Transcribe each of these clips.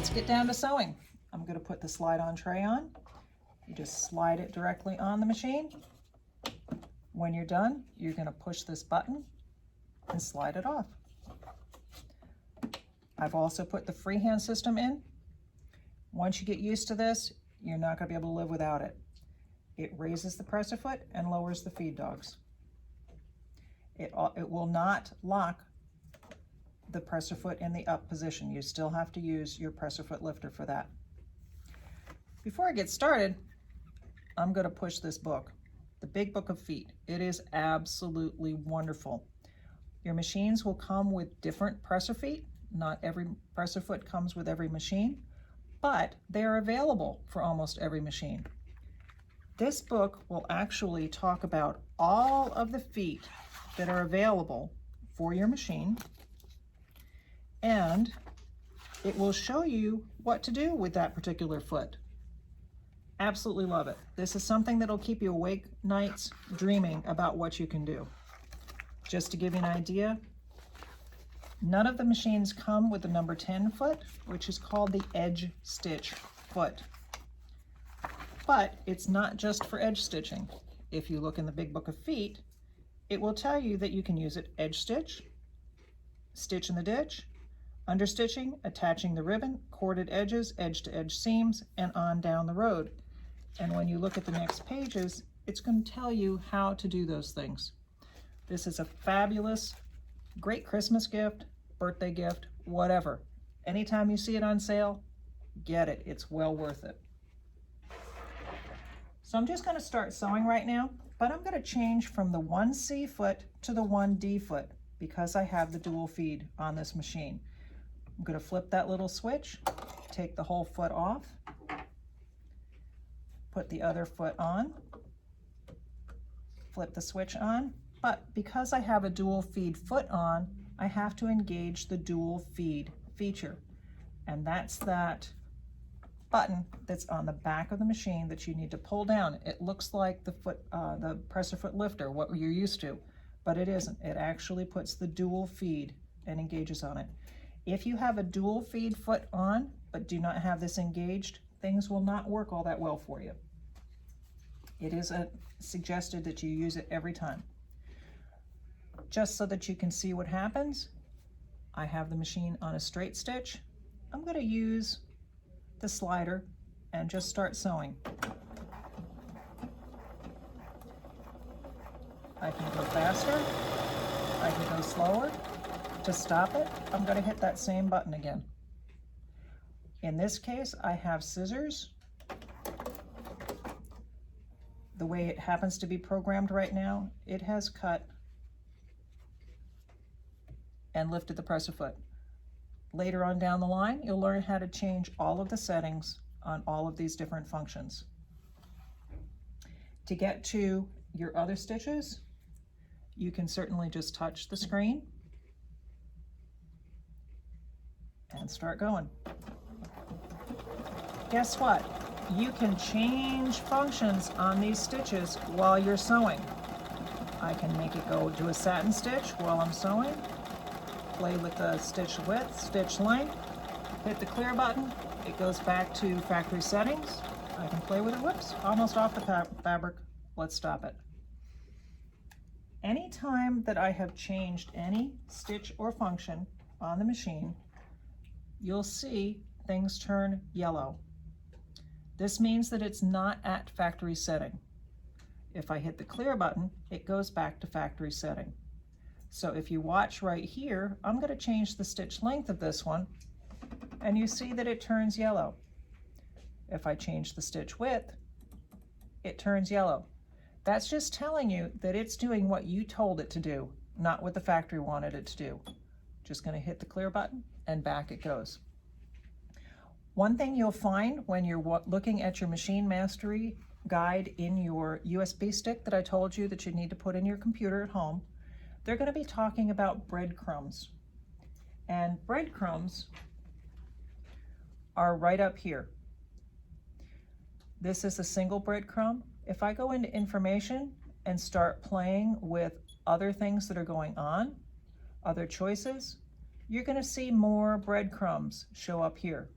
let's get down to sewing. I'm going to put the slide-on tray on. You just slide it directly on the machine. When you're done, you're going to push this button and slide it off. I've also put the freehand system in. Once you get used to this, you're not going to be able to live without it. It raises the presser foot and lowers the feed dogs. It will not lock the presser foot in the up position. You still have to use your presser foot lifter for that. Before I get started, I'm going to push this book, the Big Book of Feet. It is absolutely wonderful. Your machines will come with different presser feet. Not every presser foot comes with every machine, but they are available for almost every machine. This book will actually talk about all of the feet that are available for your machine, and it will show you what to do with that particular foot. Absolutely love it. This is something that'll keep you awake nights dreaming about what you can do. Just to give you an idea, none of the machines come with the number 10 foot, which is called the edge stitch foot. But it's not just for edge stitching. If you look in the Big Book of Feet, it will tell you that you can use it edge stitch, stitch in the ditch, understitching, attaching the ribbon, corded edges, edge to edge seams, and on down the road. And when you look at the next pages, it's going to tell you how to do those things. This is a fabulous, great Christmas gift, birthday gift, whatever. Anytime you see it on sale, get it. It's well worth it. So I'm just going to start sewing right now, but I'm going to change from the 1C foot to the 1D foot because I have the dual feed on this machine. I'm going to flip that little switch, take the whole foot off, put the other foot on, flip the switch on, but because I have a dual feed foot on, I have to engage the dual feed feature, and that's that button that's on the back of the machine that you need to pull down. It looks like the presser foot lifter, what you're used to, but it isn't. It actually puts the dual feed and engages on it. If you have a dual feed foot on but do not have this engaged, things will not work all that well for you. It is suggested that you use it every time. Just so that you can see what happens, I have the machine on a straight stitch. I'm going to use the slider and just start sewing. I can go faster, I can go slower. To stop it, I'm going to hit that same button again. In this case, I have scissors. The way it happens to be programmed right now, it has cut and lifted the presser foot. Later on down the line, you'll learn how to change all of the settings on all of these different functions. To get to your other stitches, you can certainly just touch the screen and start going. Guess what? You can change functions on these stitches while you're sewing. I can make it go to a satin stitch while I'm sewing, play with the stitch width, stitch length, hit the clear button, it goes back to factory settings. I can play with it, whoops, almost off the fabric. Let's stop it. Anytime that I have changed any stitch or function on the machine, you'll see things turn yellow. This means that it's not at factory setting. If I hit the clear button, it goes back to factory setting. So if you watch right here, I'm going to change the stitch length of this one, and you see that it turns yellow. If I change the stitch width, it turns yellow. That's just telling you that it's doing what you told it to do, not what the factory wanted it to do. Just going to hit the clear button, and back it goes. One thing you'll find when you're looking at your machine mastery guide in your USB stick that I told you that you need to put in your computer at home, they're going to be talking about breadcrumbs. And breadcrumbs are right up here. This is a single breadcrumb. If I go into information and start playing with other things that are going on, other choices, you're going to see more breadcrumbs show up here.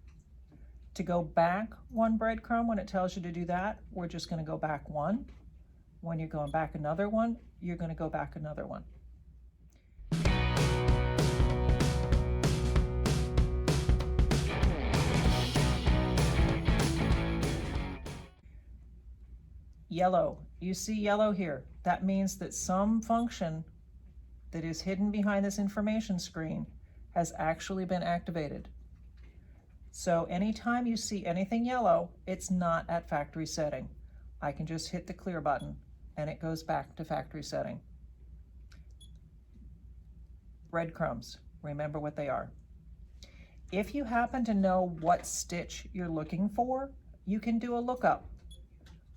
To go back one breadcrumb when it tells you to do that, we're just going to go back one. When you're going back another one, you're going to go back another one. Yellow. You see yellow here. That means that some function that is hidden behind this information screen has actually been activated. So anytime you see anything yellow, it's not at factory setting. I can just hit the clear button and it goes back to factory setting. Breadcrumbs, remember what they are. If you happen to know what stitch you're looking for, you can do a lookup.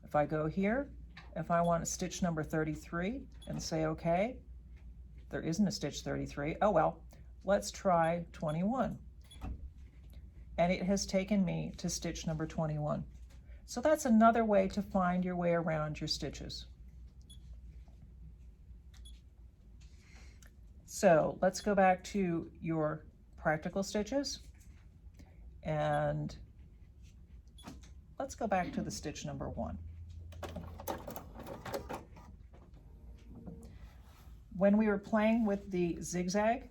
If I go here, if I want a stitch number 33 and say okay, there isn't a stitch 33, oh well, let's try 21. And it has taken me to stitch number 21. So that's another way to find your way around your stitches. So let's go back to your practical stitches and let's go back to the stitch number 1. When we were playing with the zigzag,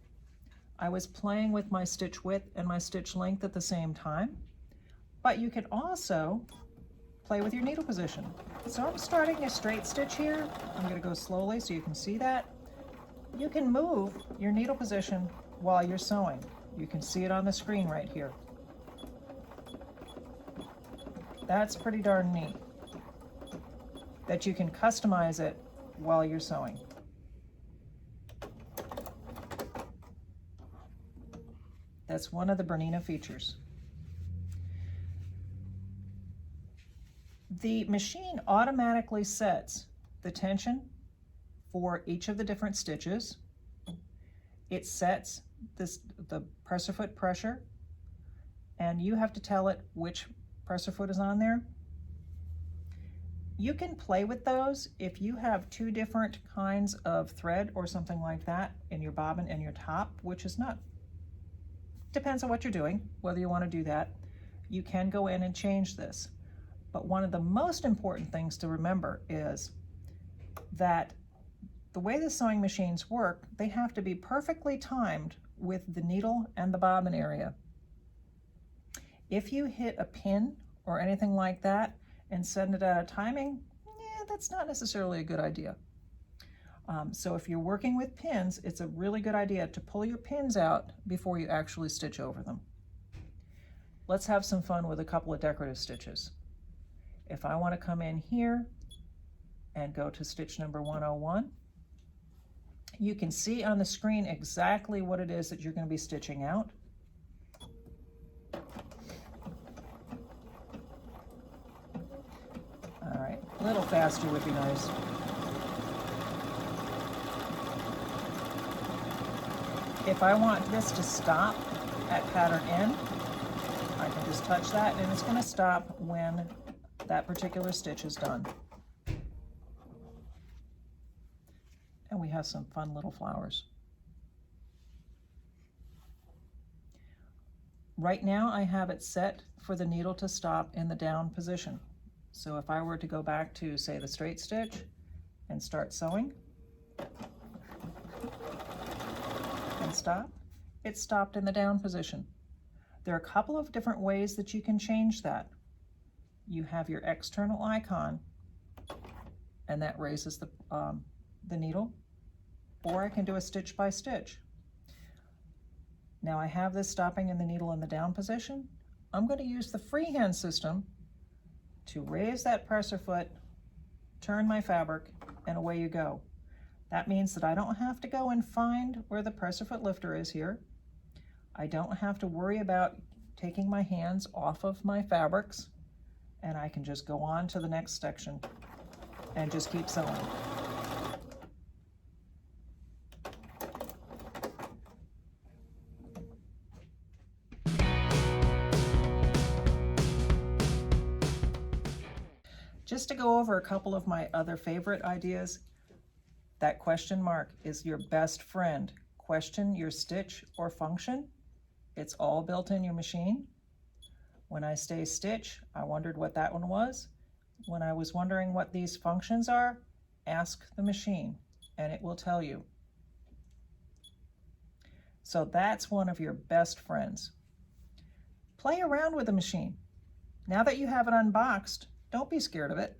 I was playing with my stitch width and my stitch length at the same time, but you can also play with your needle position. So I'm starting a straight stitch here. I'm going to go slowly so you can see that. You can move your needle position while you're sewing. You can see it on the screen right here. That's pretty darn neat, that you can customize it while you're sewing. That's one of the Bernina features. The machine automatically sets the tension for each of the different stitches. It sets the presser foot pressure, and you have to tell it which presser foot is on there. You can play with those if you have 2 different kinds of thread or something like that in your bobbin and your top, which is not, depends on what you're doing, whether you want to do that. You can go in and change this. But one of the most important things to remember is that the way the sewing machines work, they have to be perfectly timed with the needle and the bobbin area. If you hit a pin or anything like that and send it out of timing, that's not necessarily a good idea. So if you're working with pins, it's a really good idea to pull your pins out before you actually stitch over them. Let's have some fun with a couple of decorative stitches. If I want to come in here and go to stitch number 101, you can see on the screen exactly what it is that you're going to be stitching out. All right, a little faster would be nice. If I want this to stop at pattern end, I can just touch that and it's going to stop when that particular stitch is done. And we have some fun little flowers. Right now I have it set for the needle to stop in the down position. So if I were to go back to, say, the straight stitch and start sewing and stop, it stopped in the down position. There are a couple of different ways that you can change that. You have your external icon, and that raises the needle, or I can do a stitch by stitch. Now I have this stopping in the needle in the down position. I'm going to use the freehand system to raise that presser foot, turn my fabric, and away you go. That means that I don't have to go and find where the presser foot lifter is here. I don't have to worry about taking my hands off of my fabrics, and I can just go on to the next section and just keep sewing. Just to go over a couple of my other favorite ideas, that question mark is your best friend. Question your stitch or function. It's all built in your machine. When I say stitch, I wondered what that one was. When I was wondering what these functions are, ask the machine and it will tell you. So that's one of your best friends. Play around with the machine. Now that you have it unboxed, don't be scared of it.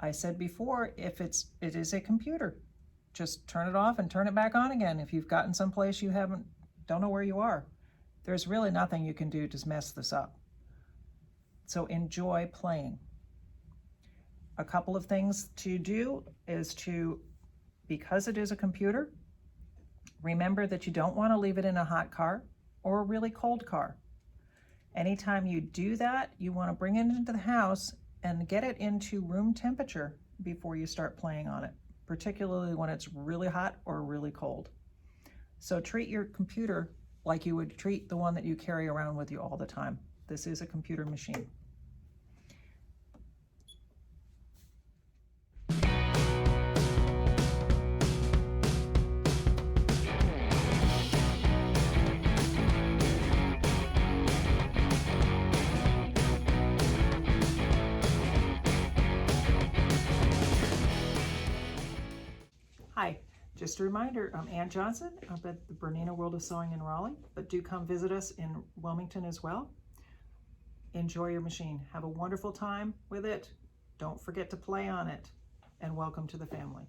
I said before, if it is a computer, just turn it off and turn it back on again if you've gotten someplace you don't know where you are. There's really nothing you can do to mess this up. So enjoy playing. A couple of things to do is because it is a computer, remember that you don't want to leave it in a hot car or a really cold car. Anytime you do that, you want to bring it into the house and get it into room temperature before you start playing on it, particularly when it's really hot or really cold. So treat your computer like you would treat the one that you carry around with you all the time. This is a computer machine. Hi, just a reminder, I'm Ann Johnson. I'm at the Bernina World of Sewing in Raleigh, but do come visit us in Wilmington as well. Enjoy your machine. Have a wonderful time with it. Don't forget to play on it, and welcome to the family.